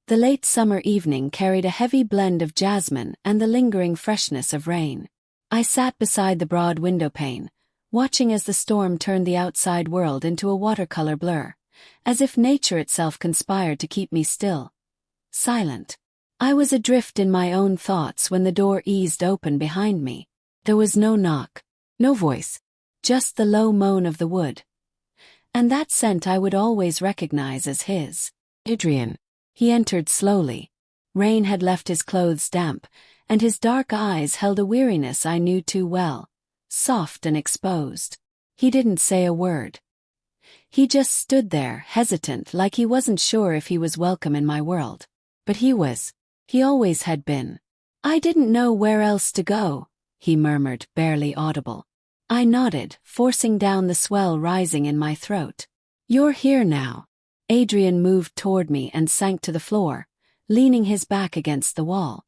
The late summer evening carried a heavy blend of jasmine and the lingering freshness of rain. I sat beside the broad windowpane, watching as the storm turned the outside world into a watercolor blur, as if nature itself conspired to keep me still, silent. I was adrift in my own thoughts when the door eased open behind me. There was no knock, no voice, just the low moan of the wood. And that scent I would always recognize as his. Adrian. He entered slowly. Rain had left his clothes damp, and his dark eyes held a weariness I knew too well, soft and exposed. He didn't say a word. He just stood there, hesitant, like he wasn't sure if he was welcome in my world. But he was. He always had been. I didn't know where else to go, he murmured, barely audible. I nodded, forcing down the swell rising in my throat. You're here now. Adrian moved toward me and sank to the floor, leaning his back against the wall.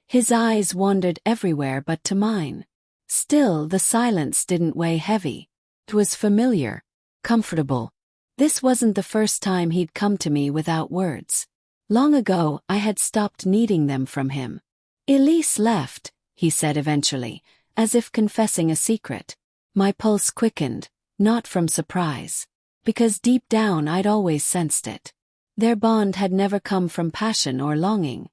His eyes wandered everywhere but to mine. Still, the silence didn't weigh heavy. It was familiar, comfortable. This wasn't the first time he'd come to me without words. Long ago, I had stopped needing them from him. Elise left, he said eventually, as if confessing a secret. My pulse quickened, not from surprise. Because deep down I'd always sensed it. Their bond had never come from passion or longing,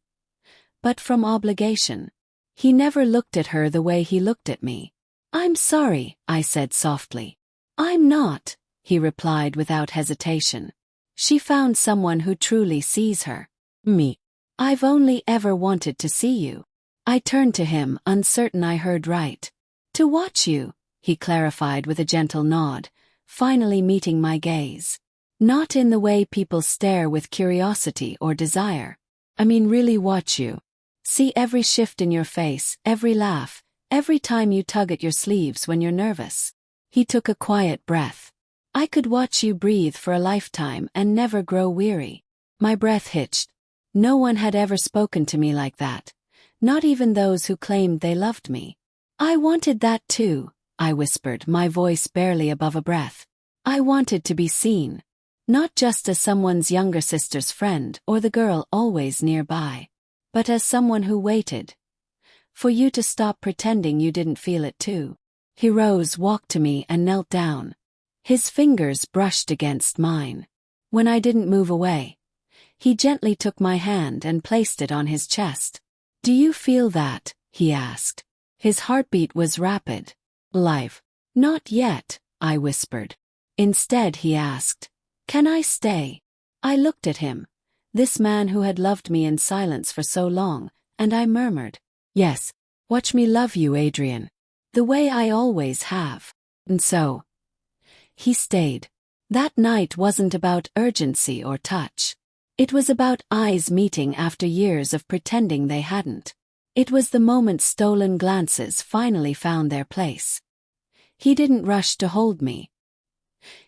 but from obligation. He never looked at her the way he looked at me. I'm sorry, I said softly. I'm not, he replied without hesitation. She found someone who truly sees her. Me. I've only ever wanted to see you. I turned to him, uncertain I heard right. To watch you, he clarified with a gentle nod, finally meeting my gaze. Not in the way people stare with curiosity or desire. I mean really watch you. See every shift in your face, every laugh, every time you tug at your sleeves when you're nervous. He took a quiet breath. I could watch you breathe for a lifetime and never grow weary. My breath hitched. No one had ever spoken to me like that. Not even those who claimed they loved me. I wanted that too, I whispered, my voice barely above a breath. I wanted to be seen. Not just as someone's younger sister's friend or the girl always nearby, but as someone who waited for you to stop pretending you didn't feel it too. He rose, walked to me and knelt down. His fingers brushed against mine. When I didn't move away, he gently took my hand and placed it on his chest. Do you feel that? He asked. His heartbeat was rapid. Live. Not yet, I whispered. Instead he asked, can I stay? I looked at him, this man who had loved me in silence for so long, and I murmured, yes, watch me love you, Adrian. The way I always have. And so, he stayed. That night wasn't about urgency or touch. It was about eyes meeting after years of pretending they hadn't. It was the moment stolen glances finally found their place. He didn't rush to hold me.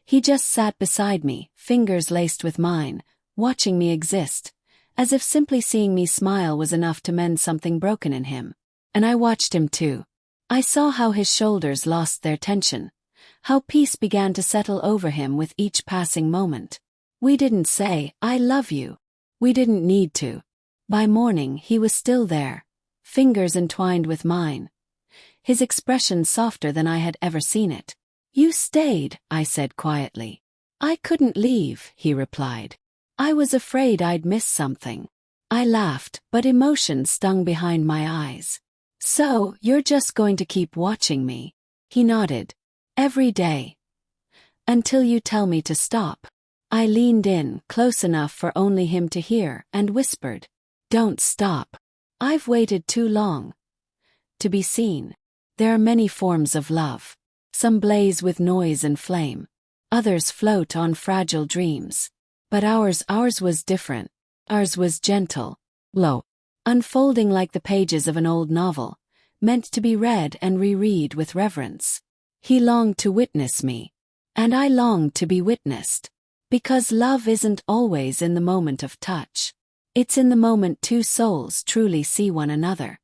He just sat beside me, fingers laced with mine, watching me exist, as if simply seeing me smile was enough to mend something broken in him. And I watched him too. I saw how his shoulders lost their tension, how peace began to settle over him with each passing moment. We didn't say, I love you. We didn't need to. By morning he was still there, fingers entwined with mine, his expression softer than I had ever seen it. You stayed, I said quietly. I couldn't leave, he replied. I was afraid I'd miss something. I laughed, but emotion stung behind my eyes. So, you're just going to keep watching me? He nodded. Every day. Until you tell me to stop. I leaned in, close enough for only him to hear, and whispered, don't stop. I've waited too long to be seen. There are many forms of love. Some blaze with noise and flame. Others float on fragile dreams. But ours was different. Ours was gentle, low, unfolding like the pages of an old novel, meant to be read and reread with reverence. He longed to witness me, and I longed to be witnessed. Because love isn't always in the moment of touch. It's in the moment two souls truly see one another.